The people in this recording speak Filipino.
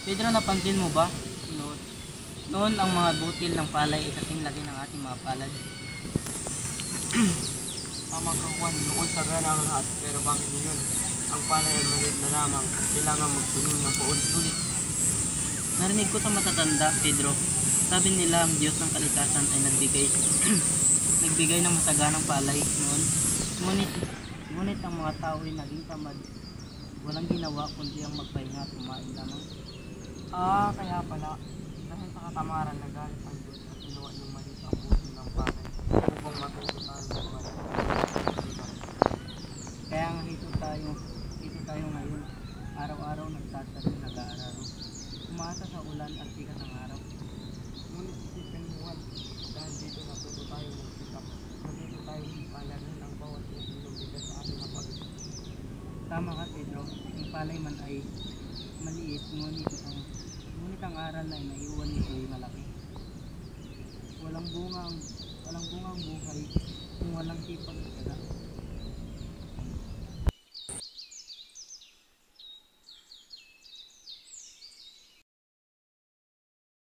Pedro, napansin mo ba? Noon, noon ang mga butil ng palay ay kasing laki ng ating mga palad. Tama ka, Juan, noon sa ganang lahat, pero bakit ngayon? Ang palay ay maliit na lamang, kailangan magpunin ng paulit-ulit. Narinig ko sa matatanda, Pedro. Sabi nila ang Diyos ng kalikasan ay nagbigay nagbigay ng masaganang palay noon. Ngunit ang mga tao ay naging tamad. Walang ginawa kundi ang magpahinga at kumain lamang. Kaya pala, dahil sa katamaran na galit ang Diyos at ginawa ng maliit ang puso ng palay, upang matuto tayo ng mali. Kaya nga ito tayo ngayon. Araw-araw nagtatanim, nag-aararo. Umaasa sa ulan at sikat ng araw. Ngunit isipin mo, Juan, dahil dito natuto tayo magsikap, natuto tayo palagin ang bawat isang ng bigas sa ating napag. Tama ka, Pedro. Ang palay man ay maliit, ngunit ang aral na naiuwan nito ay malaki. Walang bunga ang buhay kung walang sipag at tiyaga.